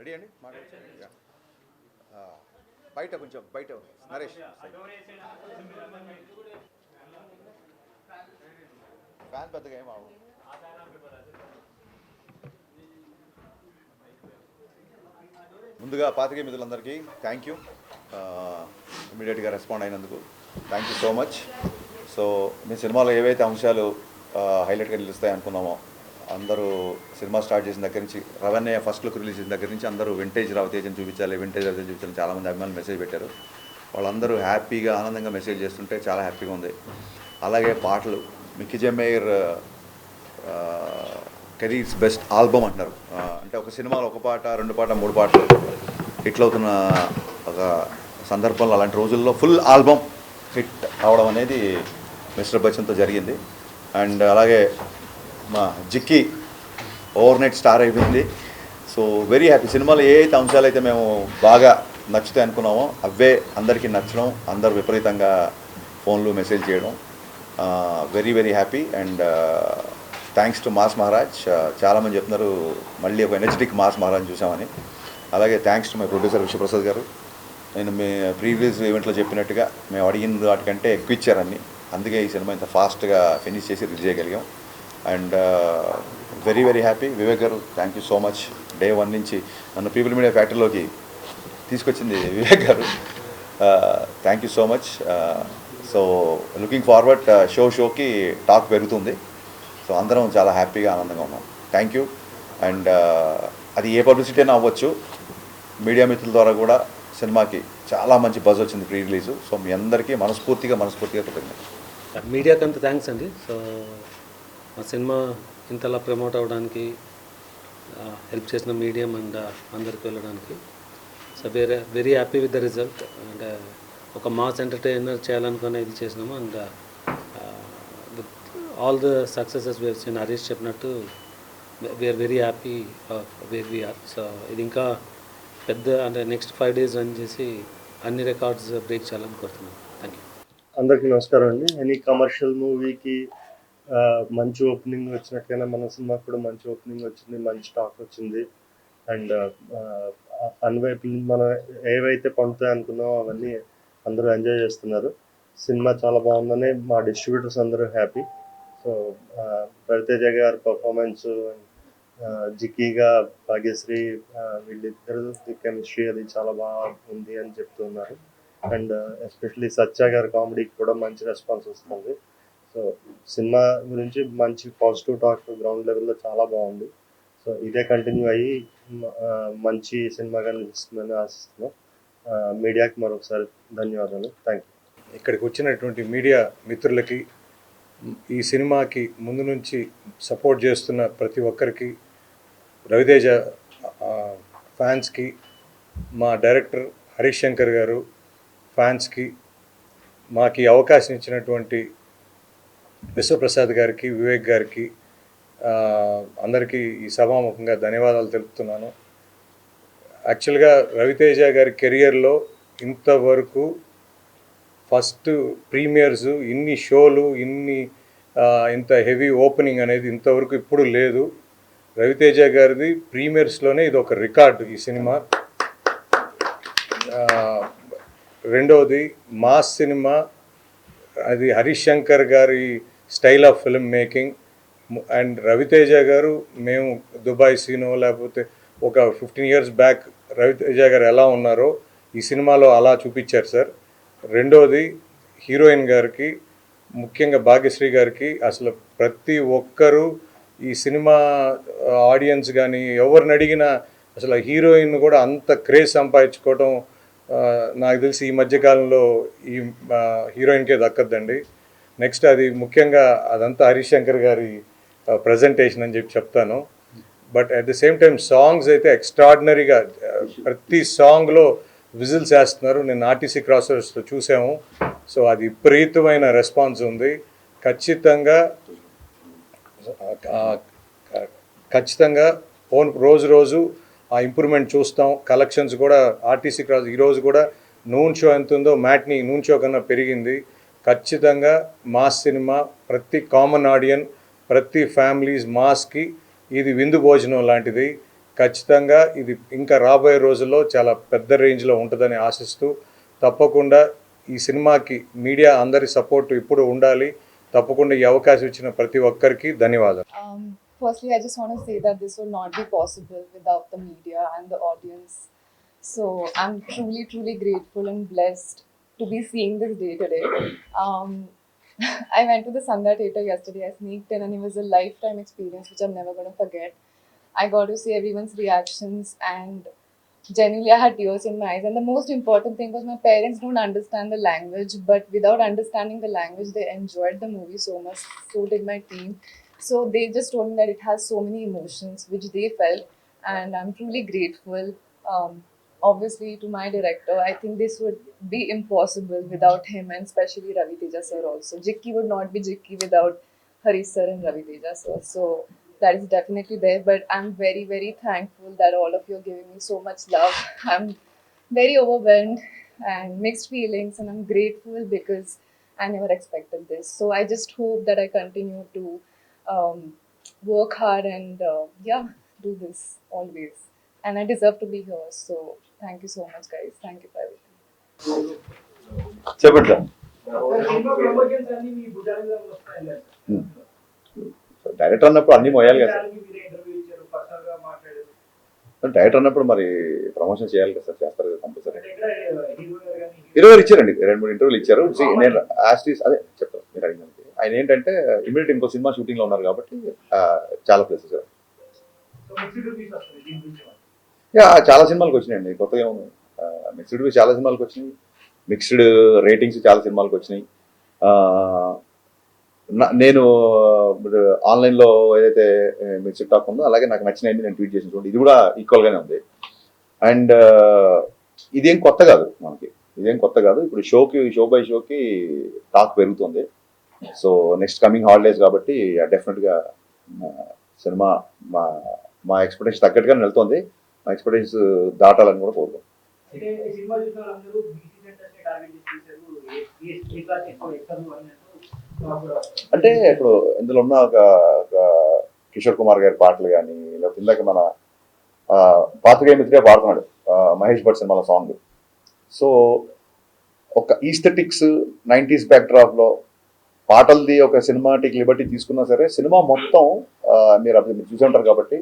Ready అండి బయట కొంచెం బయట నరేష్ ఫ్యాన్ పెద్దగా ఏం అవ్వదు. ముందుగా పాతికే మిత్రులందరికీ థ్యాంక్ యూ, ఇమీడియట్గా రెస్పాండ్ అయినందుకు thank you so much. So మీ సినిమాలో ఏవైతే అంశాలు హైలైట్గా నిలుస్తాయి అనుకున్నామో అందరూ సినిమా స్టార్ట్ చేసిన దగ్గర నుంచి రవణ్య ఫస్ట్ లుక్ రిలీజ్ చేసిన దగ్గర నుంచి అందరూ వింటేజ్ రవితేజని చూపించాలి, వింటేజ్ రవితేజని చూపించాలని చాలామంది అభిమానులు మెసేజ్ పెట్టారు. వాళ్ళందరూ హ్యాపీగా ఆనందంగా మెసేజ్ చేస్తుంటే చాలా హ్యాపీగా ఉంది. అలాగే పాటలు మిక్కీ జమేర్ కెరీర్స్ బెస్ట్ ఆల్బమ్ అంటున్నారు. అంటే ఒక సినిమాలో ఒక పాట, రెండు పాట, మూడు పాటలు హిట్లవుతున్న ఒక సందర్భంలో అలాంటి రోజుల్లో ఫుల్ ఆల్బమ్ హిట్ అవడం అనేది మిస్టర్ బచ్చన్తో జరిగింది. అండ్ అలాగే మా జిక్కి ఓవర్ నైట్ స్టార్ అయిపోయింది. So very happy. సినిమాలో ఏ అయితే అంశాలు అయితే మేము బాగా నచ్చుతాయి అనుకున్నామో అవే అందరికీ నచ్చడం, అందరూ విపరీతంగా ఫోన్లు మెసేజ్ చేయడం, very very happy. And thanks to mass Maharaj. చాలామంది చెప్తున్నారు మళ్ళీ ఒక ఎనర్జెటిక్ మాస్ మహారాజ్ చూసామని. అలాగే thanks to my producer Vishwaprasad గారు. నేను మీ ప్రీవియస్ ఈవెంట్లో చెప్పినట్టుగా మేము అడిగిన వాటికంటే ఎక్కువ ఇచ్చారని, అందుకే ఈ సినిమా ఇంత ఫాస్ట్గా ఫినిష్ చేసి రిలీజ్ చేయగలిగాం. And very very happy. Vivek garu thank you so much. Day 1 నుంచి నన్ను పీపుల్ మీడియా ఫ్యాక్టరీలోకి తీసుకొచ్చింది Vivek garu. Thank you so much. So looking forward షోకి టాక్ పెరుగుతుంది. సో అందరం చాలా హ్యాపీగా ఆనందంగా ఉన్నాం. Thank you. అండ్ అది ఏ పబ్లిసిటీ అయినా అవ్వచ్చు, మీడియా మిత్రుల ద్వారా కూడా సినిమాకి చాలా మంచి బజ్ వచ్చింది ప్రీ రిలీజు. సో మీ అందరికీ మనస్ఫూర్తిగా కృతజ్ఞతలు. మీడియాకి అంత థ్యాంక్స్ అండి. సో మా సినిమా ఇంతలా ప్రమోట్ అవ్వడానికి హెల్ప్ చేసిన మీడియం అండ్ అందరికి వెళ్ళడానికి. So very happy with the result. And ఒక మాస్ ఎంటర్టైనర్ చేయాలనుకునే ఇది చేసినాము. And with all the successes we've seen Harish చెప్పినట్టు we are very happy where we are. So ఇది ఇంకా పెద్ద అంటే నెక్స్ట్ 5 days రన్ చేసి అన్ని రికార్డ్స్ బ్రేక్ చేయాలని కోరుతున్నాను. Thank you. అందరికీ నమస్కారం అండి. ఎనీ కమర్షియల్ మూవీకి మంచి ఓపెనింగ్ వచ్చినట్టుగానే మన సినిమాకి కూడా మంచి ఓపెనింగ్ వచ్చింది, మంచి టాక్ వచ్చింది. అండ్ అన్వైపు మనం ఏవైతే పండుతాయి అనుకున్నామో అవన్నీ అందరూ ఎంజాయ్ చేస్తున్నారు. సినిమా చాలా బాగుందని మా డిస్ట్రిబ్యూటర్స్ అందరూ హ్యాపీ. సో రవితేజ గారి పర్ఫార్మెన్స్, జిక్కీగా భాగ్యశ్రీ, వీళ్ళిద్దరు కెమిస్ట్రీ అది చాలా బాగుంది అని చెప్తున్నారు. అండ్ ఎస్పెషలీ సత్య గారి కామెడీకి కూడా మంచి రెస్పాన్స్ వస్తుంది. సో సినిమా గురించి మంచి పాజిటివ్ టాక్ గ్రౌండ్ లెవెల్లో చాలా బాగుంది. సో ఇదే కంటిన్యూ అయ్యి మంచి సినిమాగా నిలుస్తుందని ఆశిస్తున్నాం. మీడియాకి మరొకసారి ధన్యవాదాలు. Thank you. ఇక్కడికి వచ్చినటువంటి మీడియా మిత్రులకి, ఈ సినిమాకి ముందు నుంచి సపోర్ట్ చేస్తున్న ప్రతి ఒక్కరికి, రవితేజ ఫ్యాన్స్కి, మా డైరెక్టర్ హరీష్ శంకర్ గారు ఫ్యాన్స్కి, మాకు ఈ అవకాశం ఇచ్చినటువంటి విశ్వప్రసాద్ గారికి, వివేక్ గారికి, అందరికీ ఈ సభాముఖంగా ధన్యవాదాలు తెలుపుతున్నాను. యాక్చువల్గా రవితేజ గారి కెరియర్లో ఇంతవరకు ఫస్ట్ ప్రీమియర్స్, ఇన్ని షోలు, ఇంత హెవీ ఓపెనింగ్ అనేది ఇంతవరకు ఇప్పుడు లేదు. రవితేజ గారిది ప్రీమియర్స్లోనే ఇది ఒక రికార్డు ఈ సినిమా. రెండవది మాస్ సినిమా, అది హరీష్ శంకర్ గారి style of film making. And Ravi Teja గారు, మేము దుబాయ్ సీనో లేకపోతే ఒక 15 years బ్యాక్ రవితేజ గారు ఎలా ఉన్నారో ఈ సినిమాలో అలా చూపించారు సార్. రెండవది హీరోయిన్ గారికి, ముఖ్యంగా భాగ్యశ్రీ గారికి, అసలు ప్రతి ఒక్కరూ ఈ సినిమా ఆడియన్స్ కానీ ఎవరిని అడిగినా అసలు హీరోయిన్ కూడా అంత క్రేజ్ సంపాదించుకోవడం నాకు తెలిసి ఈ మధ్యకాలంలో ఈ హీరోయిన్కే దక్కద్దండి. నెక్స్ట్ అది ముఖ్యంగా అదంతా హరీష్ శంకర్ గారి ప్రజెంటేషన్ అని చెప్తాను. But at the same time songs అయితే ఎక్స్ట్రాడినరీగా, ప్రతి సాంగ్లో విజిల్స్ వేస్తున్నారు. నేను ఆర్టీసీ క్రాసర్స్లో చూసాము. సో అది విపరీతమైన రెస్పాన్స్ ఉంది. ఖచ్చితంగా రోజు ఆ ఇంప్రూవ్మెంట్ చూస్తాం. కలెక్షన్స్ కూడా ఆర్టీసీ క్రాస్ ఈరోజు కూడా నూన్ షో ఎంత ఉందో మ్యాట్ని నూన్ షో కన్నా పెరిగింది. ఖచ్చితంగా మాస్ సినిమా, ప్రతి కామన్ ఆడియన్, ప్రతి ఫ్యామిలీస్ మాస్కి ఇది విందు భోజనం లాంటిది. ఖచ్చితంగా ఇది ఇంకా రాబోయే రోజుల్లో చాలా పెద్ద రేంజ్లో ఉంటుందని ఆశిస్తూ తప్పకుండా ఈ సినిమాకి మీడియా అందరి సపోర్ట్ ఇప్పుడు ఉండాలి. తప్పకుండా ఈ అవకాశం ఇచ్చిన ప్రతి ఒక్కరికి ధన్యవాదాలు. Firstly, I just want to say that this would not be possible without the media and the audience. So I'm truly, truly grateful and blessed to be seeing this day today. I went to the Sandhya Theatre yesterday. I sneaked in, and it was a lifetime experience which I'm never going to forget. I got to see everyone's reactions, and genuinely I had tears in my eyes. And the most important thing was my parents don't understand the language, but without understanding the language, they enjoyed the movie so much. So did my team. So they just told me that it has so many emotions which they felt, and I'm truly grateful. Obviously, to my director, I think this would be impossible without him, and especially Ravi Teja sir also. Jikki would not be Jikki without Harish sir and Ravi Teja sir. So that is definitely there. But I'm very, very thankful that all of you are giving me so much love. I'm very overwhelmed and mixed feelings, and I'm grateful because I never expected this. So I just hope that I continue to work hard and do this always. And I deserve to be here. So thank you so much, guys. Thank you for everything. చెప్పండి sir. Director అన్నప్పుడు అన్ని మోయాలి కదా sir. Director అన్నప్పుడు మరి promotion చేయాలి కదా sir, చేస్తారు కదా కంపల్సరీ. 20 ఇచ్చారండి, 2-3 ఇంటర్వ్యూలు ఇచ్చారు. నేను యాస్టీస్ అదే చెప్తాను మీరు అడిగినందుకు. ఆయన ఏంటంటే ఇమీడియట్ ఇంకో సినిమా షూటింగ్లో ఉన్నారు కాబట్టి చాలా ప్లేసెస్ చాలా సినిమాలకు వచ్చినాయండి. కొత్తగా ఏముంది, మిక్స్డ్ చాలా సినిమాలకు వచ్చినాయి, మిక్స్డ్ రేటింగ్స్ చాలా సినిమాలకు వచ్చినాయి. నేను ఆన్లైన్లో ఏదైతే మిక్స్డ్ టాక్ ఉందో అలాగే నాకు నచ్చినాయండి నేను ట్వీట్ చేసిన చూడండి, ఇది కూడా ఈక్వల్గానే ఉంది. అండ్ ఇదేం కొత్త కాదు మనకి, ఇదేం కొత్త కాదు. ఇప్పుడు షో బై షోకి టాక్ పెరుగుతుంది. సో నెక్స్ట్ కమింగ్ హాలిడేస్ కాబట్టి డెఫినెట్గా సినిమా మా ఎక్స్పెక్టేషన్ తగ్గట్టుగా వెళ్తుంది. మా ఎక్స్పెక్టేషన్స్ దాటాలని కూడా కోరుకుంటాం. అంటే ఇప్పుడు ఇందులో ఉన్న ఒక కిషోర్ కుమార్ గారి పాటలు కానీ, లేకపోతే ఇందాక మన పాత్రికేయ మిత్రే పాడుతున్నాడు మహేష్ భట్ సినిమాలో సాంగ్. సో ఒక ఈస్థెటిక్స్ 90s బ్యాక్డ్రాప్లో పాటలది ఒక సినిమాటిక్ లిబర్టీ తీసుకున్నా సరే సినిమా మొత్తం మీరు చూసి ఉంటారు కాబట్టి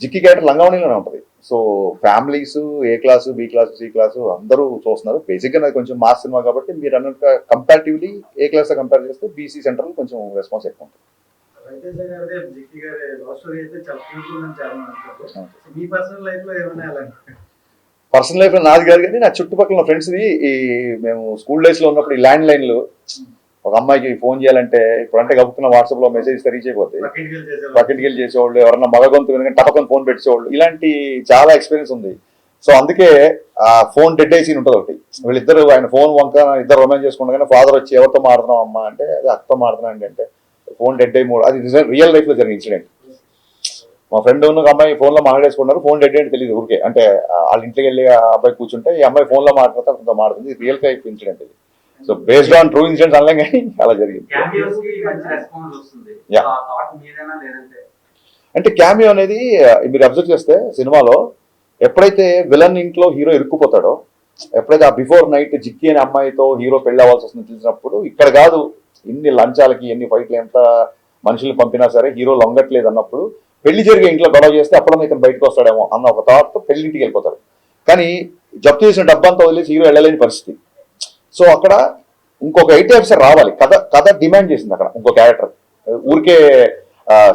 జిక్కి క్యారెక్టర్ లంగావణిలోనే ఉంటుంది. So families A class, B class, C class అందరూ చూస్తున్నారు. బేసిక్గా నాకు కొంచెం మాస్ సినిమా కాబట్టి మీరు అన్నట్టుగా కంపారిటివ్లీ ఏ క్లాస్తో కంపేర్ చేస్తే బీసీ సెంటర్లో కొంచెం రెస్పాన్స్ ఎక్కువ ఉంటుంది. పర్సనల్ లైఫ్లో నాది కాదు కానీ నా చుట్టుపక్కల ఫ్రెండ్స్ది మేము స్కూల్ డేస్లో ఉన్నప్పుడు ఈ ల్యాండ్ లైన్లు ఒక అమ్మాయికి ఫోన్ చేయాలంటే ఇప్పుడంటే గబుక్కున్న వాట్సాప్లో మెసేజ్ రీచ్ అయిపోతాయి, పక్కింటికి వెళ్ళి చేసేవాళ్ళు, ఎవరన్నా మగ గొంతు వినగానే టపకం ఫోన్ పెట్టేవాళ్ళు, ఇలాంటి చాలా ఎక్స్పీరియన్స్ ఉంది. సో అందుకే ఆ ఫోన్ డెడ్ అయ్యి సీన్ ఉంటుంది ఒకటి. వీళ్ళిద్దరు ఆయన ఫోన్ వంక ఇద్దరు రొమాన్స్ చేసుకుండగానే ఫాదర్ వచ్చి ఎవరితో మాడుతున్నాం అమ్మా అంటే అది అక్కతో మాడుతున్నాండి అంటే ఫోన్ డెడ్ అయ్యి అది రియల్ లైఫ్లో జరిగిన ఇన్సిడెంట్. మా ఫ్రెండ్ ఉన్న అమ్మాయి ఫోన్లో మాట్లాడేసుకున్నారు, ఫోన్ డెడ్ అంటే తెలియదు ఊరికే. అంటే వాళ్ళ ఇంటికి వెళ్ళి ఆ అబ్బాయి కూర్చుంటే ఈ అమ్మాయి ఫోన్లో మాట్లాడితే అతనితో మాడుతుంది. రియల్ లైఫ్ ఇన్సిడెంట్ ఇది. So based on true incidents అనలేం కానీ అలా జరిగింది. అంటే క్యామియో అనేది మీరు అబ్జర్వ్ చేస్తే సినిమాలో ఎప్పుడైతే విలన్ ఇంట్లో హీరో ఇరుక్కుపోతాడో, ఎప్పుడైతే ఆ బిఫోర్ నైట్ జిక్కి అనే అమ్మాయితో హీరో పెళ్లి అవ్వాల్సి వస్తుంది తెలిసినప్పుడు ఇక్కడ కాదు ఎన్ని లంచాలకి ఎన్ని ఫైట్లు ఎంత మనుషులు పంపినా సరే హీరో లొంగట్లేదు అన్నప్పుడు పెళ్లి జరిగే ఇంట్లో గొడవ చేస్తే అప్పుడన్నా ఇతను బయటకు వస్తాడేమో అన్న ఒక థాట్తో పెళ్లింటికి వెళ్ళిపోతాడు. కానీ జప్తు చేసిన డబ్బంతా వదిలేసి హీరో వెళ్ళలేని పరిస్థితి. సో అక్కడ ఇంకొక ఐటీ ఆఫీసర్ రావాలి, కథ డిమాండ్ చేసింది. అక్కడ ఇంకో క్యారెక్టర్ ఊరికే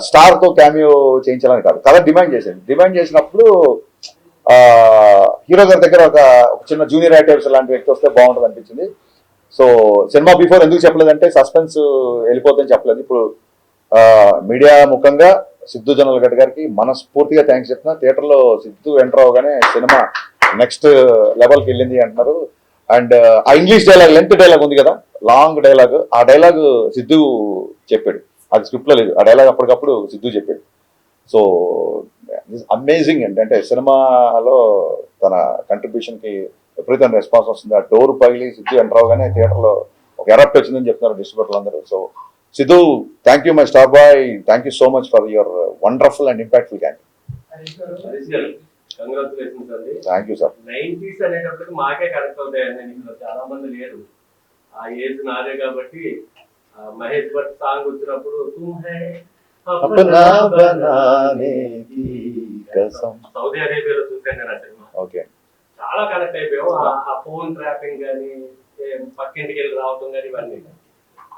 స్టార్తో క్యామియో చేయించాలని కాదు, కథ డిమాండ్ చేసింది. డిమాండ్ చేసినప్పుడు హీరో గారి దగ్గర ఒక చిన్న జూనియర్ ఐటీ ఆఫీసర్ లాంటి వ్యక్తి వస్తే బాగుంటుంది అనిపించింది. సో సినిమా బిఫోర్ ఎందుకు చెప్పలేదంటే సస్పెన్స్ వెళ్ళిపోతుందని చెప్పలేదు. ఇప్పుడు మీడియా ముఖంగా సిద్ధు జొన్నలగడ్డ గారికి మనస్ఫూర్తిగా థ్యాంక్స్ చెప్తున్నా. థియేటర్లో సిద్ధు ఎంటర్ అవగానే సినిమా నెక్స్ట్ లెవెల్కి వెళ్ళింది అంటున్నారు. అండ్ ఆ ఇంగ్లీష్ డైలాగ్, లెంత్ డైలాగ్ ఉంది కదా, లాంగ్ డైలాగ్, ఆ డైలాగ్ సిద్ధు చెప్పాడు, అది స్క్రిప్ట్లో లేదు. ఆ డైలాగ్ అప్పటికప్పుడు సిద్ధు చెప్పాడు. సో అమేజింగ్ అంటే సినిమాలో తన కంట్రిబ్యూషన్కి విపరీతమైన రెస్పాన్స్ వస్తుంది. ఆ డోర్ పగిలి సిద్ధు ఎంటర్ అవగానే థియేటర్లో ఒక ఎరప్ట్ వచ్చిందని చెప్తున్నారు డిస్ట్రిబ్యూటర్లు అందరూ. So Siddhu, thank you my star boy, thank you so much for your wonderful and impactful camping. Congratulations అండి. Thank you sir. 90s అనేటప్పటికి మాకే కనెక్ట్ అవుతాయండి. ఇంట్లో చాలా మంది లేరు, ఆ ఏజ్ నాదే కాబట్టి. మహేష్ భట్ సాంగ్ వచ్చినప్పుడు తుమ్ high Apna బనానే key Kasam. Saudi అరేబియాలో చూసాను నేను ఆ సినిమా. ఓకే. చాలా కనెక్ట్ అయిపోయాం. ఆ ఫోన్ ట్రాపింగ్ కానీ, పక్కింటికి వెళ్ళి రావటం కానీ, ఇవన్నీ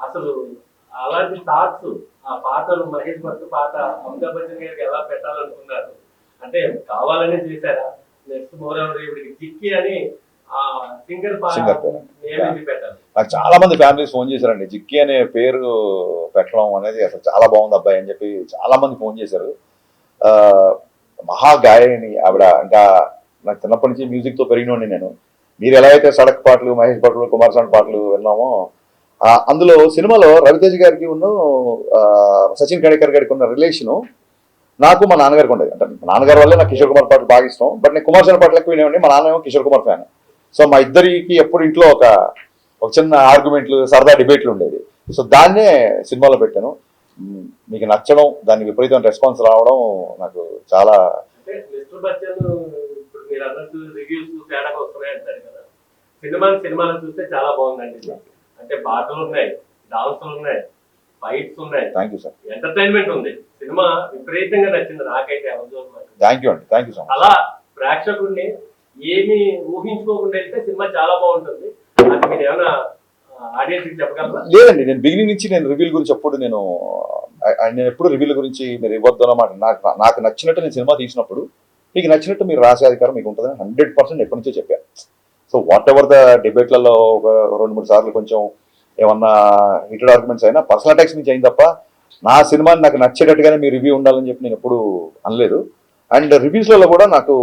అసలు అలాంటి థాట్స్. ఆ పాటలు మహేష్ భట్ పాట అమితాబ్ బచ్చన్ గారికి ఎలా పెట్టాలనుకున్నారు అంటే కావాలనే చేశారా? నెక్స్ట్ మోరవర్ ఇవిడికి జిక్కి అని ఆ సింగర్ నేమ్ పెట్టాలి. నాకు చాలా మంది ఫ్యామిలీస్ ఫోన్ చేశారండి, జిక్కి అనే పేరు పెట్టడం అనేది అసలు చాలా బాగుంది అబ్బాయి అని చెప్పి చాలా మంది ఫోన్ చేశారు. మహా గాయని ఆవిడ. ఇంకా నాకు చిన్నప్పటి నుంచి మ్యూజిక్తో పెరిగినోండి నేను. మీరు ఎలా అయితే సడక్ పాటలు, మహేష్ భట్లు, కుమారస్వామి పాటలు విన్నామో, అందులో సినిమాలో రవితేజ గారికి ఉన్న సచిన్ కడేకర్ గారికి ఉన్న రిలేషను నాకు మా నాన్నగారికి ఉండేది. అంటే మా నాన్నగారి వల్లే నాకు కిషోర్ కుమార్ పాటలు బాగా ఇష్టం. బట్ నేను కుమారస్వామి పాటలు ఎక్కువ వినేవాడిని. మా నాన్న ఏమో కిషోర్ కుమార్ ఫ్యాన్. సో మా ఇద్దరికి ఎప్పుడు ఇంట్లో ఒక చిన్న ఆర్గ్యుమెంట్లు, సరదా డిబేట్లు ఉండేది. సో దాన్నే సినిమాలో పెట్టాను. మీకు నచ్చడం, దానికి విపరీతమైన రెస్పాన్స్ రావడం నాకు చాలా. అంటే మిస్టర్ బచ్చన్ ఇప్పుడు మీరు అన్నట్టు రివ్యూస్ తేడాగా వస్తున్నాయి అంటారు కదా. సినిమాలు చూస్తే చాలా బాగుందండి. అంటే పాటలు ఉన్నాయి, డాన్సులు ఉన్నాయి, ఫైట్స్ ఉన్నాయి. Thank you sir. ఎంటర్టైన్మెంట్ ఉంది. సినిమా విపరీతంగా నచ్చింది నాకైతే. థ్యాంక్ యూ అండి. Thank you so much. అలా ప్రేక్షకుడిని ఏమి ఊహించుకోకుండా వెళ్తే సినిమా చాలా బాగుంటుంది. అది మీరు ఏమైనా ఆడియన్స్ కి చెప్పగలరా? లేదండి, నేను బిగినింగ్ నుంచి నేను రివ్యూల గురించి నేను ఎప్పుడు రివ్యూల గురించి మీరు ఇవ్వద్దు అన్నమాట. నాకు నచ్చినట్టు నేను సినిమా తీసినప్పుడు మీకు నచ్చినట్టు మీరు రాసే అధికారం మీకు ఉంటుందని 100% ఎప్పటి నుంచో చెప్పాను. సో వాట్ ఎవర్ ద డిబేట్లలో ఒక 2-3 సార్లు కొంచెం ఏమన్నా హీటెడ్ ఆర్గ్యుమెంట్స్ అయినా పర్సనల్ అటాక్స్ నుంచి అయింది తప్ప నా సినిమాని నాకు నచ్చేటట్టుగానే మీ రివ్యూ ఉండాలని చెప్పి నేను ఎప్పుడు అనలేదు. అండ్ రివ్యూస్లలో కూడా నాకు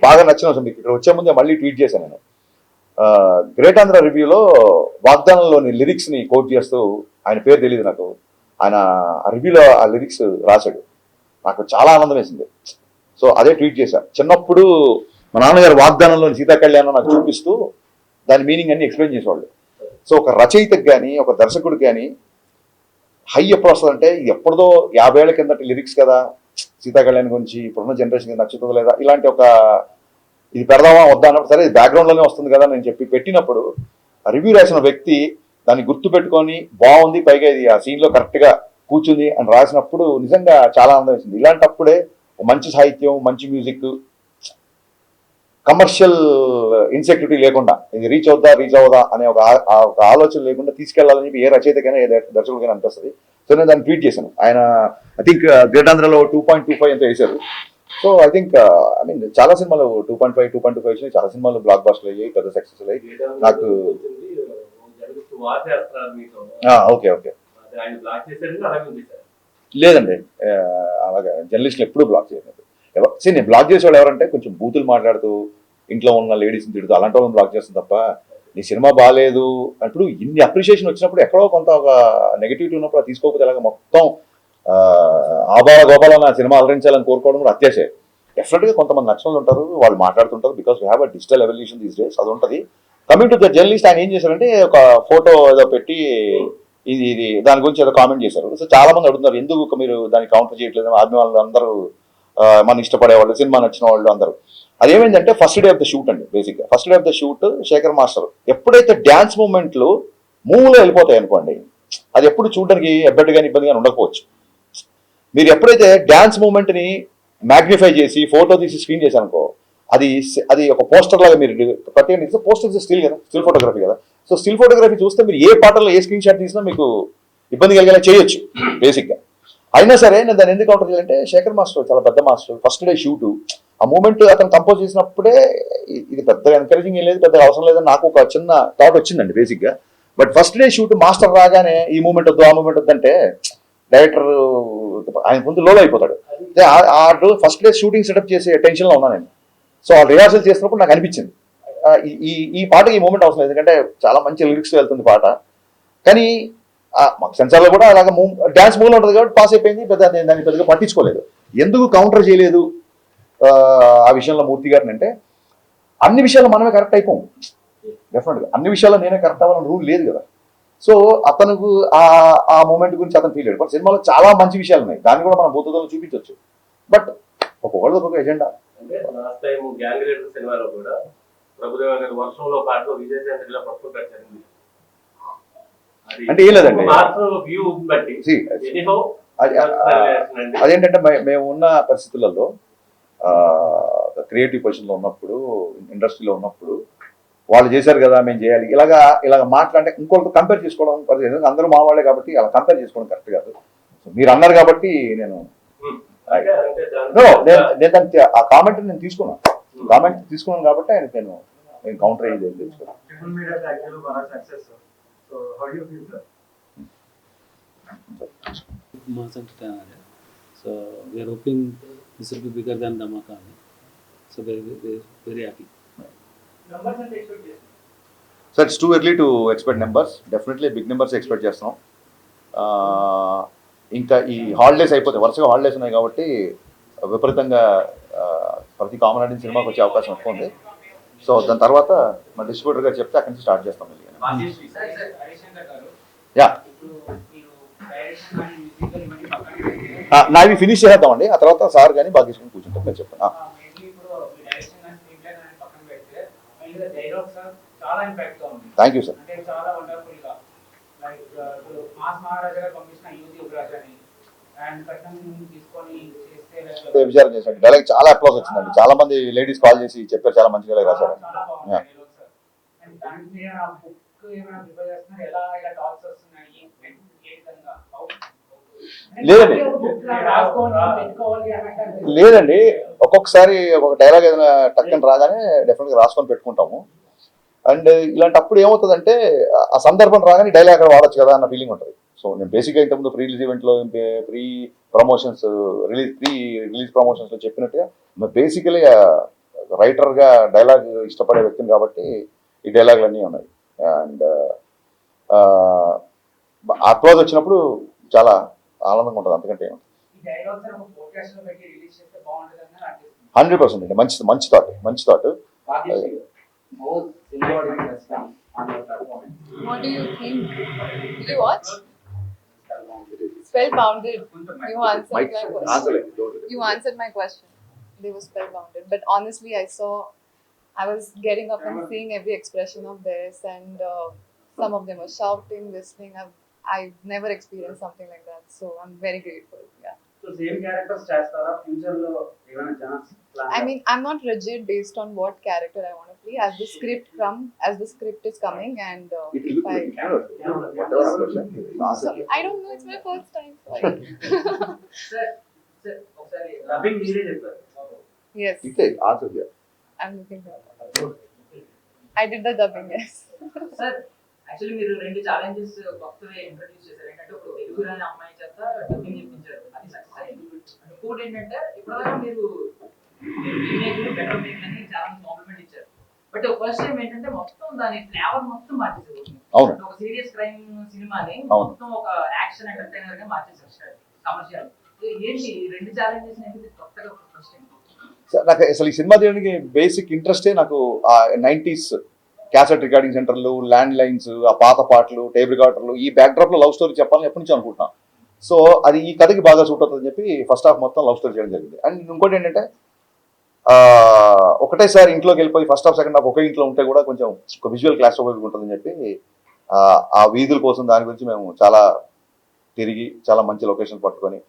బాగా నచ్చిన అంశం మీకు ఇక్కడ వచ్చే ముందే మళ్ళీ ట్వీట్ చేశాను నేను. గ్రేట్ ఆంధ్ర రివ్యూలో వాగ్దానంలోని లిరిక్స్ని కోట్ చేస్తూ, ఆయన పేరు తెలియదు నాకు, ఆయన ఆ రివ్యూలో ఆ లిరిక్స్ రాశాడు. నాకు చాలా ఆనందం వేసింది. సో అదే ట్వీట్ చేశాను. చిన్నప్పుడు మా నాన్నగారు వాగ్దానంలోని సీతా కళ్యాణం నాకు చూపిస్తూ దాని మీనింగ్ అన్ని ఎక్స్ప్లెయిన్ చేసేవాళ్ళు. సో ఒక రచయితకు కానీ, ఒక దర్శకుడికి కానీ హై ఎప్పుడు వస్తుందంటే, ఇది ఎప్పుడుదో 50 ఏళ్ల కిందటి లిరిక్స్ కదా, సీతా కళ్యాణ్ గురించి ఇప్పుడున్న జనరేషన్కి నచ్చుతుందో లేదా, ఇలాంటి ఒక ఇది పెడదామా వద్దా అన్నప్పుడు సరే ఇది బ్యాక్గ్రౌండ్లోనే వస్తుంది కదా నేను చెప్పి పెట్టినప్పుడు రివ్యూ రాసిన వ్యక్తి దాన్ని గుర్తు పెట్టుకొని బాగుంది, పైగా ఇది ఆ సీన్లో కరెక్ట్గా కూర్చుంది అని రాసినప్పుడు నిజంగా చాలా ఆనందం వేసింది. ఇలాంటప్పుడే మంచి సాహిత్యం, మంచి మ్యూజిక్, కమర్షియల్ ఇన్సెక్యూరిటీ లేకుండా ఇది రీచ్ అవుదా అనే ఒక ఆలోచన లేకుండా తీసుకెళ్లాలని చెప్పి ఏ రచయితకైనా ఏ దర్శకుడికైనా అనిపిస్తుంది. సో నేను దాన్ని ట్వీట్ చేశాను. ఆయన ఐ థింక్ గ్రేట్ ఆంధ్రలో 2.25 ఎంతో వేశారు. సో ఐ థింక్ చాలా సినిమాలు 2.5 వచ్చినాయి. చాలా సినిమాలు బ్లాక్ బాస్టర్లు అయ్యాయి, పెద్ద సక్సెస్ అయ్యాయి. నాకు ఓకే లేదండి, అలాగే జర్నలిస్టులు ఎప్పుడూ బ్లాక్ చేయలేదు. నేను బ్లాక్ చేసేవాళ్ళు ఎవరంటే కొంచెం బూతులు మాట్లాడుతూ ఇంట్లో ఉన్న లేడీస్ని తిడుతూ అలాంటి వాళ్ళని బ్లాక్ చేస్తుంది తప్ప నీ సినిమా బాగాలేదు అప్పుడు ఇన్ని అప్రిషియేషన్ వచ్చినప్పుడు ఎక్కడో కొంత ఒక నెగిటివిటీ ఉన్నప్పుడు అది తీసుకోకపోతే అలాగే మొత్తం ఆబాల గోపాల నా సినిమా అలరించాలని కోరుకోవడం కూడా అత్యాశే. డెఫినెట్గా కొంతమంది నచ్చలు ఉంటారు, వాళ్ళు మాట్లాడుతుంటారు. Because we have a digital evolution these days, అది ఉంటుంది. కమింగ్ టు ద జర్నలిస్ట్, ఆయన ఏం చేశారంటే ఒక ఫోటో ఏదో పెట్టి ఇది దాని గురించి ఏదో కామెంట్ చేశారు. సో చాలా మంది అడుగుతున్నారు ఎందుకు మీరు దాన్ని కౌంటర్ చేయట్లేదు, ఆర్మీ వాళ్ళు అందరూ మన ఇష్టపడేవాళ్ళు, సినిమా నచ్చిన వాళ్ళు అందరూ. అదేమైందంటే first day of the shoot అండి. బేసిక్గా first day of the shoot Sekhar master ఎప్పుడైతే డ్యాన్స్ మూమెంట్లు మూవ్లో వెళ్ళిపోతాయి అనుకోండి, అది ఎప్పుడు చూడడానికి ఎబ్బెట్టుగా ఇబ్బందిగా ఉండకపోవచ్చు. మీరు ఎప్పుడైతే డ్యాన్స్ మూమెంట్ని మ్యాగ్నిఫై చేసి ఫోటో తీసి స్క్రీన్ చేశారనుకో, అది ఒక పోస్టర్ లాగా మీరు ప్రత్యేకంగా పోస్టర్ స్టిల్ కదా, స్టిల్ ఫోటోగ్రఫీ కదా. సో స్టిల్ ఫోటోగ్రఫీ చూస్తే మీరు ఏ పాటలో ఏ స్క్రీన్ షాట్ తీసినా మీకు ఇబ్బంది కలిగేలా చేయొచ్చు బేసిక్గా. అయినా సరే నేను దాన్ని ఎందుకు కౌంటర్ చేయాలంటే శేఖర్ మాస్టర్ చాలా పెద్ద మాస్టర్. ఫస్ట్ డే షూటు ఆ మూమెంట్ అతను కంపోజ్ చేసినప్పుడే ఇది పెద్దగా ఎంకరేజింగ్ ఏం లేదు, పెద్దగా అవసరం లేదని నాకు ఒక చిన్న థాట్ వచ్చిందండి బేసిక్గా. But first day shoot master రాగానే ఈ మూమెంట్ వద్దు ఆ మూమెంట్ వద్దు అంటే డైరెక్టర్ ఆయన ముందు లోలో అయిపోతాడు. ఆ ఫస్ట్ డే షూటింగ్ సెటప్ చేసే టెన్షన్లో ఉన్నాను నేను. సో ఆ రిహార్సల్ చేసినప్పుడు నాకు అనిపించింది ఈ పాటకి ఈ మూమెంట్ అవసరం లేదు, ఎందుకంటే చాలా మంచి లిరిక్స్ వెళ్తుంది పాట. కానీ మాకు సెన్సార్లో కూడా అలాగే డ్యాన్స్ మూవ్లో ఉంటుంది కాబట్టి పాస్ అయిపోయింది, దాన్ని పెద్దగా పట్టించుకోలేదు. ఎందుకు కౌంటర్ చేయలేదు ఆ విషయంలో మూర్తి గారిని అంటే, అన్ని విషయాల్లో మనమే కరెక్ట్ అయిపోం. డెఫినెట్గా అన్ని విషయాల్లో నేనే కరెక్ట్ అవ్వాలని రూల్ లేదు కదా. సో అతనికి ఆ మూమెంట్ గురించి అతను ఫీల్ అయ్యాడు. బట్ సినిమాలో చాలా మంచి విషయాలు ఉన్నాయి, దాన్ని కూడా మనం భూతత్వంలో చూపించవచ్చు. బట్ ఒకవేళ ఎవరిదో ఒక ఎజెండా. అంటే లాస్ట్ టైం గ్యాంగ్ లీడర్ సినిమాలో కూడా ప్రభుదేవ గారి వర్షంలో పాటలో విజయశాంతిలో పట్టుకుని పెట్టారు. అంటే ఏం లేదండి. మాత్రం వ్యూ బట్టి See, ఎనీహౌ అదేంటంటే మేము ఉన్న పరిస్థితులలో క్రియేటివ్ పొజిషన్లో ఉన్నప్పుడు, ఇండస్ట్రీలో ఉన్నప్పుడు వాళ్ళు చేశారు కదా మేము చేయాలి ఇలాగ మాట్లాడే ఇంకొకరితో కంపేర్ చేసుకోవడం పరిస్థితి. అందరూ మా వాళ్ళే కాబట్టి అలా కంపేర్ చేసుకోవడం కరెక్ట్ కాదు. సో మీరు అన్నారు కాబట్టి నేను దానికి ఆ కామెంట్ నేను తీసుకున్నాను. కామెంట్ తీసుకున్నాను కాబట్టి నేను కౌంటర్ అయ్యేది తెలుసుకున్నాను. Mass entertainer. So we are hoping this will be bigger than Dhamaka. So very happy. So it's too early to expect numbers. Definitely big numbers expect చేస్తున్నాం. ఇంకా ఈ హాలిడేస్ అయిపోతాయి, వరుసగా హాలిడేస్ ఉన్నాయి కాబట్టి విపరీతంగా ప్రతి కామన్ ఆడియన్స్ సినిమాకి వచ్చే అవకాశం ఎక్కువ ఉంది. సో దాని తర్వాత మా డిస్ట్రిబ్యూటర్ గారు చెప్తే అక్కడి నుంచి స్టార్ట్ చేస్తాం. యా నావి ఫినిష్ చేద్దామండి. ఆ తర్వాత సార్ కానీ బాగా తీసుకుని కూర్చుంటాం. మీరు చెప్పండి. Thank you sir. విచారం చేసినట్టు డైలాగ్ చాలా అప్లాస్ వచ్చిందండి. చాలా మంది లేడీస్ కాల్ చేసి చెప్పారు చాలా మంచి డైలాగ్ రాశారు. లేదండి ఒక్కొక్కసారి ఒక్కొక్క డైలాగ్ ఏదైనా టక్కని రాగానే డెఫినెట్గా రాసుకొని పెట్టుకుంటాము. అండ్ ఇలాంటప్పుడు ఏమవుతుందంటే ఆ సందర్భం రాగానే డైలాగ్ అక్కడ వాడచ్చు కదా అన్న ఫీలింగ్ ఉంటుంది. సో నేను బేసిక్గా ఇంతకుముందు ప్రీ రిలీజ్ ఈవెంట్లో ప్రీ రిలీజ్ ప్రమోషన్స్లో చెప్పినట్టుగా బేసికలీ రైటర్గా డైలాగ్ ఇష్టపడే వ్యక్తిని కాబట్టి ఈ డైలాగులు అన్నీ ఉన్నాయి. అండ్ అప్రోజ్ వచ్చినప్పుడు చాలా ఆనందంగా ఉంటుంది. అంతకంటే 100% అండి. మంచి thought. What do you think? Did you watch? Spellbounded. You answered my question. You answered my question. They were spellbounded. But honestly, I was getting up and seeing every expression of theirs, and some of them were shouting, whistling. I've never experienced something like that, so I'm very grateful. Yeah. So same characters chestara future lo evana chance plan. I mean, I'm not rigid based on what character I want to play. As the script is coming, and if I don't know, it's my first time. Sir, ఒకసారి dubbing మీరే చెప్పారు. Yes. Answer చేయాలి. I'm looking for I did the dubbing, yes. Sir, actually మీరు రెండు challenges కొత్తగా introduce చేశారు. ఏంటంటే ఇప్పుడు ఎలుగురు అనే అమ్మాయి చేత డబ్బింగ్ చేయించారు, అది సక్సెస్ అయింది. ఇంకోటి ఏంటంటే ఇప్పటిదాకా మీరు రీమేక్ బెటర్ మేక్ అని చాలా కాంప్లిమెంట్ ఇచ్చారు. బట్ ఫస్ట్ టైం ఏంటంటే మొత్తం దాని ఫ్లేవర్ మొత్తం మార్చేసారు. ఒక సీరియస్ క్రైమ్ సినిమాని మొత్తం ఒక యాక్షన్ ఎంటర్టైనర్ గా మార్చేసారు కమర్షియల్. ఏంటి రెండు ఛాలెంజెస్ అనేది కొత్తగా ఫస్ట్ టైం? నాకు అసలు ఈ సినిమా తీయడానికి బేసిక్ ఇంట్రెస్టే నాకు ఆ 90s క్యాసెట్ రికార్డింగ్ సెంటర్లు, ల్యాండ్ లైన్స్, ఆ పాత పాటలు, టేప్ రికార్డర్లు, ఈ బ్యాక్డ్రాప్లో లవ్ స్టోరీ చెప్పాలని ఎప్పటి నుంచి అనుకుంటున్నాను. సో అది ఈ కథకి బాగా సూట్ అవుతుందని చెప్పి ఫస్ట్ హాఫ్ మొత్తం లవ్ స్టోరీ చేయడం జరిగింది. అండ్ ఇంకోటి ఏంటంటే ఒకటేసారి ఇంట్లోకి వెళ్ళిపోయి ఫస్ట్ హాఫ్ సెకండ్ హాఫ్ ఒకే ఇంట్లో ఉంటే కూడా కొంచెం ఒక విజువల్ క్లాస్ ఉంటుందని చెప్పి ఆ వీధుల కోసం దాని గురించి మేము చాలా తిరిగి చాలా మంచి లొకేషన్ పట్టుకొని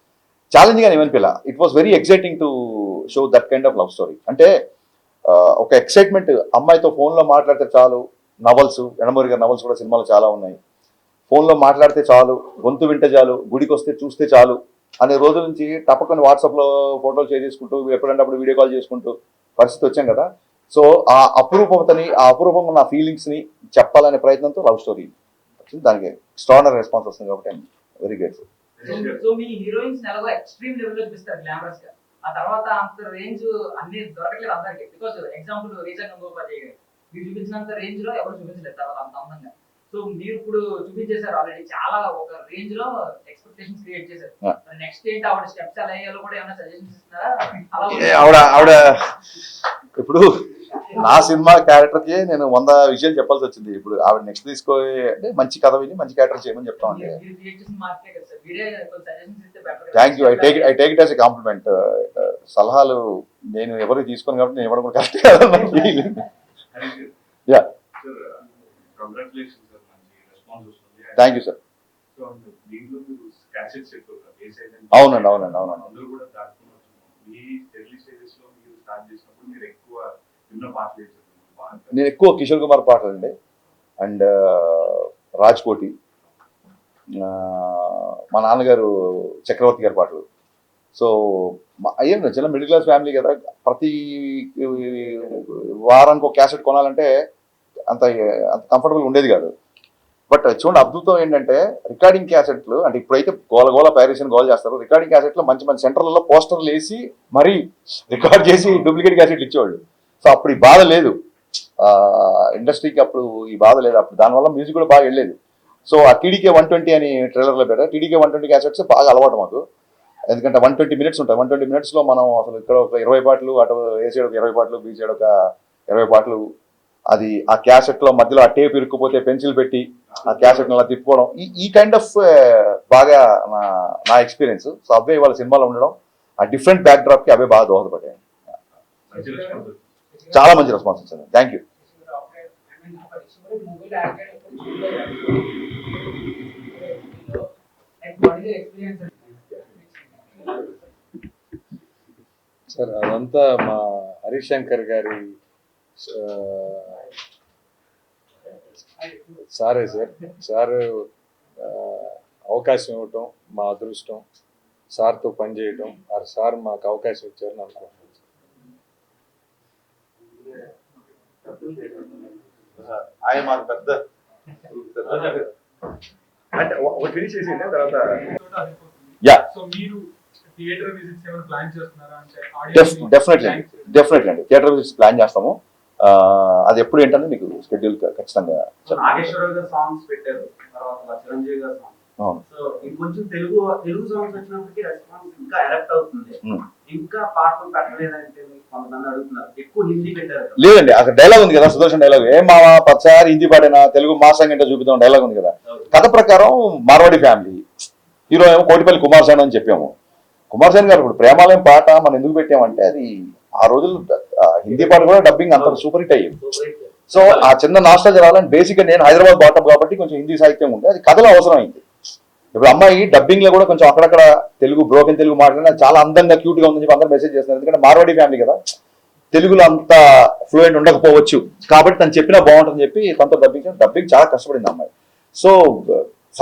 ఛాలెంజింగ్ అని ఏమనిపిల్ల. It was very exciting to show that kind of love story. అంటే ఒక ఎక్సైట్మెంట్, అమ్మాయితో ఫోన్లో మాట్లాడితే చాలు. నవల్స్, ఎండమూరి గారి నవల్స్ కూడా సినిమాలు చాలా ఉన్నాయి. ఫోన్లో మాట్లాడితే చాలు, గొంతు వింటే చాలు, గుడికి వస్తే చూస్తే చాలు అనే రోజుల నుంచి టపకొని వాట్సాప్లో ఫోటోలు షేర్ చేసుకుంటూ ఎప్పుడంటే అప్పుడు వీడియో కాల్ చేసుకుంటూ పరిస్థితి వచ్చాం కదా. సో ఆ అపురూపతని, ఆ అపురూపంగా ఉన్న ఫీలింగ్స్ని చెప్పాలనే ప్రయత్నంతో లవ్ స్టోరీ వచ్చింది. దానికి ఎక్స్ట్రాడినరీ రెస్పాన్స్ వస్తుంది కాబట్టి ఐఎమ్ వెరీ గ్రేట్ఫుల్. సో మీ హీరోయిన్స్ నెలగా ఎక్స్ట్రీమ్ లెవెల్ లో చూపిస్తారు గ్లామరస్ గా. ఆ తర్వాత అంత రేంజ్ అన్ని దొరకలేదు అందరికి. బికాజ్ ఎగ్జాంపుల్ రీజా గంగోపాధ్యాయ గారు మీరు చూపించినంత రేంజ్ లో ఎవరు చూపించలేదు తర్వాత అంత అందంగా. సో మీరు ఇప్పుడు చూపించేశారు ఆల్రెడీ, చాలా ఒక రేంజ్ లో ఎక్స్పెక్టేషన్స్ క్రియేట్ చేశారు. నెక్స్ట్ ఏంటి ఆవిడ స్టెప్స్ ఎలా వేయాలో కూడా ఏమైనా సజెషన్స్ ఇస్తున్నారా? ఆవిడ ఇప్పుడు నా సినిమా క్యారెక్టర్కి నేను 100 విషయాలు చెప్పాల్సి వచ్చింది. ఇప్పుడు ఆవిడ నెక్స్ట్ తీసుకోే అంటే మంచి కథ విని మంచి క్యారెక్టర్ చేయమని చెప్తామండి. Thank you. I take it as a compliment. సలహాలు నేను ఎవరికి తీసుకోను కాబట్టి నేను ఇవ్వడం కూడా కష్టం కాదు. Yeah, thank you sir. అవునండి. నేను ఎక్కువ కిషోర్ కుమార్ పాటలు అండి, అండ్ రాజ్కోటి, మా నాన్నగారు చక్రవర్తి గారి పాటలు. సో అయ్యే చిన్న మిడిల్ క్లాస్ ఫ్యామిలీ కదా, ప్రతి వారానికి ఒక క్యాసెట్ కొనాలంటే అంత కంఫర్టబుల్ ఉండేది కాదు. బట్ చూడండి, అద్భుతం ఏంటంటే రికార్డింగ్ క్యాసెట్లు అంటే ఇప్పుడైతే గోల ప్యారిస్ అని గోల్ చేస్తారు. రికార్డింగ్ క్యాసెట్లో మంచి మంచి సెంటర్లలో పోస్టర్లు వేసి మరీ రికార్డ్ చేసి డూప్లికేట్ క్యాసెట్లు ఇచ్చేవాళ్ళు. సో అప్పుడు ఈ బాధ లేదు, ఇండస్ట్రీకి అప్పుడు ఈ బాధ లేదు. అప్పుడు దానివల్ల మ్యూజిక్ కూడా బాగా వెళ్ళేది. సో ఆ టీడీకే 120 అని ట్రైలర్లో పెట్టారు. టీడీకే 120 క్యాసెట్స్ బాగా అలవాటు మాకు, ఎందుకంటే 120 మినిట్స్ ఉంటాయి. 120 మినిట్స్లో మనం అసలు ఇక్కడ ఒక 20 పాటలు, అటు ఏ సైడ్ ఒక 20 పాటలు, బీ సైడ్ ఒక 20 పాటలు. అది ఆ క్యాసెట్లో మధ్యలో ఆ టేప్ ఇరుక్కుపోతే పెన్సిల్ పెట్టి ఆ క్యాసెట్ అలా తిప్పుకోవడం, ఈ కైండ్ ఆఫ్ బాగా నా ఎక్స్పీరియన్స్. సో అవే వాళ్ళ సినిమాలో ఉండడం, ఆ డిఫరెంట్ బ్యాక్ డ్రాప్కి అవే బాగా దోహదపడ్డాయి. చాలా మంచి రెస్పాన్స్ వచ్చింది. Thank you. సార్ అదంతా మా హరీష్ శంకర్ గారి సారే సార్. సార్ అవకాశం ఇవ్వటం మా అదృష్టం, సార్తో పనిచేయటం, సార్ మాకు అవకాశం ఇచ్చారని అనుకుంటున్నాను. ఆయన మాకు పెద్ద అంటే ఒక ఫినిష్ చేసి తర్వాత యా డెఫినెట్లీ అండి థియేటర్ విజిట్స్ ప్లాన్ చేస్తాము. అది ఎప్పుడు ఏంటంటే మీకు షెడ్యూల్ ఖచ్చితంగా. సాంగ్స్ పెట్టారు, తర్వాత చిరంజీవి గారు సాంగ్స్. సో ఇంకొంచెం తెలుగు సాంగ్స్ వచ్చినప్పటికీ రెస్పాన్స్ ఇంకా ఎరప్ట్ అవుతుంది. ఇంకా పాటలు పెట్టలేదంటే కొంతమంది అడుగుతున్నారు. ఎక్కువ హిందీ పెట్టారు. లేదండి, అక్కడ డైలాగ్ ఉంది కదా, సుదర్శన్ డైలాగ్, ఏ మావా పచ్చారి హిందీ పాడినా తెలుగు మాసంగా ఏంటో చూపిద్దాం డైలాగ్ ఉంది కదా. కథ ప్రకారం మార్వాడి ఫ్యామిలీ, హీరో ఏమో కోటిపల్లి కుమార్ సాన్ అని చెప్పాము. కుమార్ సాన్ గారు ఇప్పుడు ప్రేమాలయం పాట మనం ఎందుకు పెట్టామంటే అది ఆ రోజులు హిందీ పాట కూడా డబ్బింగ్ అంత సూపర్ హిట్ అయ్యింది. సో ఆ చిన్న నాస్టాలజీ రావాలని బేసిక్గా నేను హైదరాబాద్ బాటం కాబట్టి కొంచెం హిందీ సాహిత్యం ఉంటే అది కథలో అవసరం అయింది. ఇప్పుడు అమ్మాయి డబ్బింగ్ లో కూడా కొంచెం అక్కడక్కడ తెలుగు బ్రోకెన్ తెలుగు మాట్లాడినా చాలా అందంగా క్యూట్ గా ఉందని చెప్పి అందరూ మెసేజ్ చేస్తున్నారు. ఎందుకంటే మార్వాడి ఫ్యామిలీ కదా, తెలుగులో అంత ఫ్లూయెంట్ ఉండకపోవచ్చు కాబట్టి తను చెప్పినా బాగుంటుందని చెప్పి తనతో డబ్బింగ్ చాలా కష్టపడింది అమ్మాయి. సో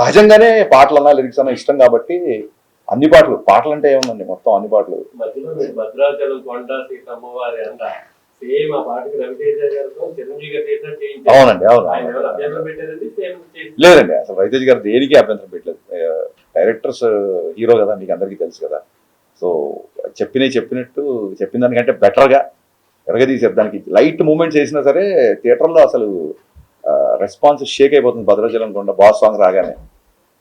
సహజంగానే పాటలు అన్నా లిరిక్స్ అన్నా ఇష్టం కాబట్టి అన్ని పాటలు అంటే ఏముందండి, మొత్తం అన్ని పాటలు. భద్రాచలం కొండ సీతమ్మవారి అంట సేమ్ ఆ పాటకి రవితేజ గారితో చిరంజీవి గారు చేసినట్టు. అవునండి, అవును. అభ్యంతరం పెట్టారండి? లేదండి, అసలు రవితేజ గారు దేనికి అభ్యంతరం పెట్టలేదు. డైరెక్టర్స్ హీరో కదా, మీకు అందరికీ తెలుసు కదా. సో చెప్పినట్టు చెప్పిన దానికంటే బెటర్గా ఎరగదీసారు. దానికి లైట్ మూమెంట్స్ వేసినా సరే థియేటర్లో అసలు రెస్పాన్స్ షేక్ అయిపోతుంది. భద్రాచలం కొండ బాస్ సాంగ్ రాగానే,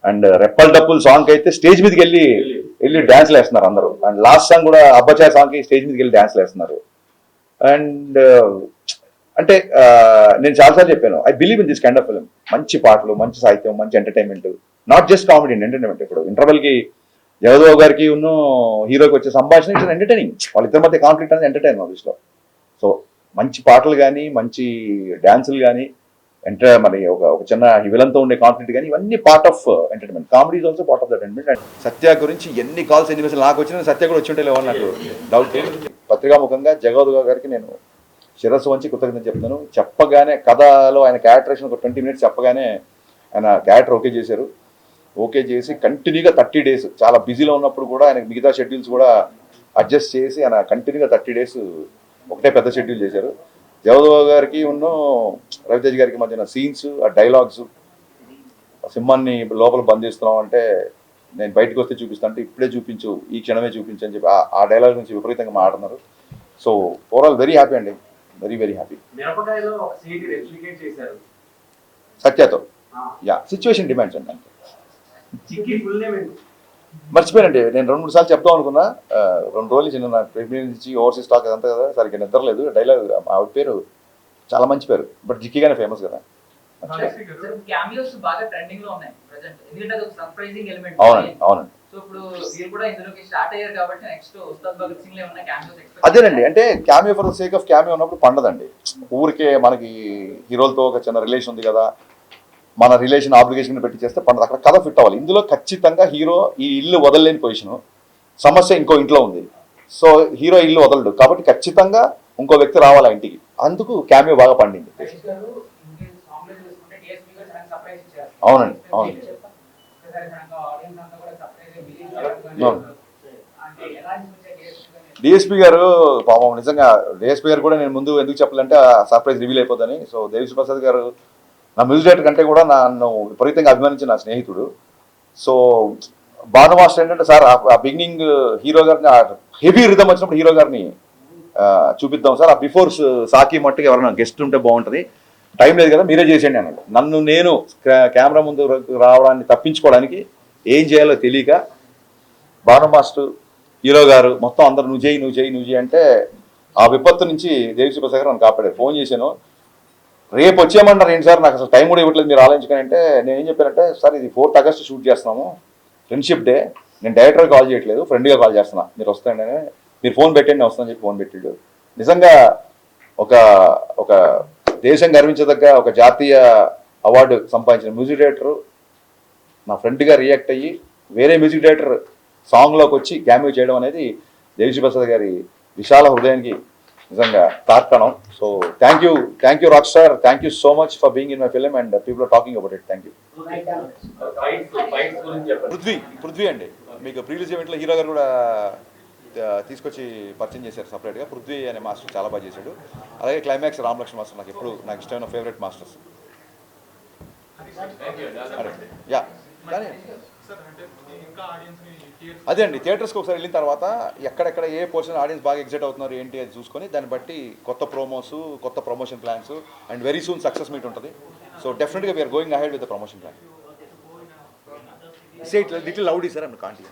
అండ్ రెప్పల్ డప్పుల్ సాంగ్ అయితే స్టేజ్ మీదకి వెళ్ళి డాన్స్లు వేస్తున్నారు అందరూ. అండ్ లాస్ట్ సాంగ్ కూడా అబ్బచాయ్ సాంగ్కి స్టేజ్ మీదకి వెళ్ళి డాన్స్లు వేస్తున్నారు. అండ్ అంటే నేను చాలాసార్లు చెప్పాను, I believe in this kind of film. మంచి పాటలు, మంచి సాహిత్యం, మంచి entertainment, not just comedy, entertainment. ఇప్పుడు ఇంటర్వెల్కి జగదేవ్ గారికి ఉన్న హీరోకి వచ్చే సంభాషణ ఇట్స్ ఎంటర్టైనింగ్. వాళ్ళిద్దరి మధ్య కాన్ఫ్లిక్ట్ అనేది ఎంటర్టైన్ ఆఫీస్లో. సో మంచి పాటలు కానీ, మంచి డ్యాన్సులు కానీ, మరి ఒక చిన్న విలన్తో ఉండే కాన్ఫ్లిక్ట్ కానీ, ఇవన్నీ part of entertainment. Comedy is also part of that entertainment. And Satya గురించి ఎన్ని కాల్స్ ఎన్ని మెసేజ్ నాకు వచ్చినా సత్య కూడా వచ్చి ఉంటే లేవని నాకు డౌట్. పత్రికాముఖంగా జగదేవ్ గారికి నేను శిరస్సు వంచి కృతజ్ఞతలు చెప్తాను. చెప్పగానే కథలో ఆయన క్యారెక్టరేషన్ ఒక 20 minutes చెప్పగానే ఆయన క్యారెక్టర్ ఓకే చేశారు. ఓకే చేసి కంటిన్యూగా 30 days చాలా బిజీలో ఉన్నప్పుడు కూడా ఆయన మిగతా షెడ్యూల్స్ కూడా అడ్జస్ట్ చేసి ఆయన కంటిన్యూగా 30 days ఒకటే పెద్ద షెడ్యూల్ చేశారు. జగదేవ్ గారికి ఉన్న రవితేజ్ గారికి మధ్యన సీన్స్, ఆ డైలాగ్స్, సింహాన్ని లోపల బంధిస్తున్నాం అంటే నేను బయటకు వస్తే చూపిస్తాను అంటే ఇప్పుడే చూపించు, ఈ క్షణమే చూపించు అని చెప్పి ఆ డైలాగ్ నుంచి విపరీతంగా మాట్లాడుతున్నారు. సో ఓవరాల్ వెరీ హ్యాపీ అండి, వెరీ హ్యాపీ. సత్యతో యా సిచ్యువేషన్ డిమాండ్స్ అండి. మర్చిపోయానండి, నేను 2-3 సార్లు చెప్దాం అనుకున్నా. 2 రోజులు చిన్న ప్రెగ్నెన్సీ ఓవర్సీస్ స్టాక్ అదంతా కదా, సరిగ్గా నిద్రలేదు. డైలాగ్ ఆవిడ పేరు చాలా మంచి పేరు, బట్ జిక్కిగానే ఫేమస్ కదా. క్యామియోస్ బాగా ట్రెండింగ్ లో ఉన్నాయి ప్రెజెంట్, ఎందుకంటే అది ఒక సర్ప్రైజింగ్ ఎలిమెంట్. అవునండి అవునండి. సో ఇప్పుడు మీరు కూడా ఇందులోకి స్టార్ట్ అయ్యారు కాబట్టి నెక్స్ట్ ఉస్తాద్ భగత్ సింగ్ లో ఏమన్నా క్యామియోస్ ఎక్స్పెక్ట్ అదేనండి, అంటే cameo for the sake of cameo ఉన్నప్పుడు పండదండి. ఊరికే మనకి హీరోలతో ఒక చిన్న రిలేషన్ ఉంది కదా, మన రిలేషన్ ఆబ్లిగేషన్ పెట్టి చేస్తే పండదు. అక్కడ కథ ఫిట్ అవ్వాలి. ఇందులో ఖచ్చితంగా హీరో ఈ ఇల్లు వదలలేని పొజిషను, సమస్య ఇంకో ఇంట్లో ఉంది. సో హీరో ఇల్లు వదలడు కాబట్టి ఖచ్చితంగా ఇంకో వ్యక్తి రావాలి ఆ ఇంటికి. అందుకు క్యామియో బాగా పండింది. అవునండి అవునండి. డిఎస్పీ గారు పాపం నిజంగా, డిఎస్పీ గారు కూడా నేను ముందు ఎందుకు చెప్పాలంటే సర్ప్రైజ్ రివీల్ అయిపోతుందని. సో దేవిశ్రీ ప్రసాద్ గారు నా మ్యూజిక్ డైరెక్టర్ కంటే కూడా నన్ను విపరీతంగా అభిమానించిన నా స్నేహితుడు. సో భాను మాస్టర్ ఏంటంటే, సార్ ఆ బిగినింగ్ హీరో గారిని హెవీ రిథమ్ వచ్చినప్పుడు హీరో గారిని చూపిద్దాం సార్, ఆ బిఫోర్ సాకి మట్టుకు ఎవరైనా గెస్ట్ ఉంటే బాగుంటుంది, టైం లేదు కదా మీరే చేసేయండి అన్నాడు. నన్ను నేను కెమెరా ముందు రావడాన్ని తప్పించుకోవడానికి ఏం చేయాలో తెలియక భాను మాస్టర్, హీరో గారు మొత్తం అందరు నువ్వు చేయి అంటే ఆ విపత్తు నుంచి దేవిశ్రీ ప్రసాద్ గారు నన్ను కాపాడారు. ఫోన్ చేశాను, రేపు వచ్చేయమన్నారు ఏంటి సార్, నాకు అసలు టైం కూడా ఇవ్వట్లేదు మీరు ఆలోచించుకొని అంటే, నేను ఏం చెప్పానంటే, సార్ ఇది 4th ఆగస్ట్ షూట్ చేస్తున్నాము, ఫ్రెండ్షిప్ డే, నేను డైరెక్టర్ కాల్ చేయట్లేదు, ఫ్రెండ్గా కాల్ చేస్తున్నా, మీరు వస్తాయండి, మీరు ఫోన్ పెట్టండి నేను వస్తానని చెప్పి ఫోన్ పెట్టాడు. నిజంగా ఒక ఒక దేశం గర్వించదగ్గ ఒక జాతీయ అవార్డు సంపాదించిన మ్యూజిక్ డైరెక్టర్ నా ఫ్రెండ్గా రియాక్ట్ అయ్యి వేరే మ్యూజిక్ డైరెక్టర్ సాంగ్లోకి వచ్చి క్యామియో చేయడం అనేది దేవిశ్రీ ప్రసాద్ గారి విశాల హృదయానికి నిజంగా తార్కణం. So thank you rock star, thank you so much for being in my film and people are talking about it. Thank you. Prithvi అండి, మీకు ప్రీవియస్ ఈవెంట్లో హీరో గారు కూడా తీసుకొచ్చి పరిచయం చేశారు సపరేట్గా. పృథ్వీ అనే మాస్టర్ చాలా బాగా చేశాడు. అలాగే క్లైమాక్స్ రామలక్ష్మణ్ మాస్టర్ నాకు ఇష్టమైన ఫేవరెట్ మాస్టర్స్. యా కానీ అదే అండి, థియేటర్స్కి ఒకసారి వెళ్ళిన తర్వాత ఎక్కడెక్కడ ఏ పోర్షన్ ఆడియన్స్ బాగా ఎగ్జైట్ అవుతున్నారు ఏంటి అది చూసుకొని దాన్ని బట్టి కొత్త ప్రోమోస్, కొత్త promotion plans and very soon success meet ఉంటుంది. సో డెఫినెట్గా we're going ahead with the promotion plan. Say it little loud, sir. I'm can't hear.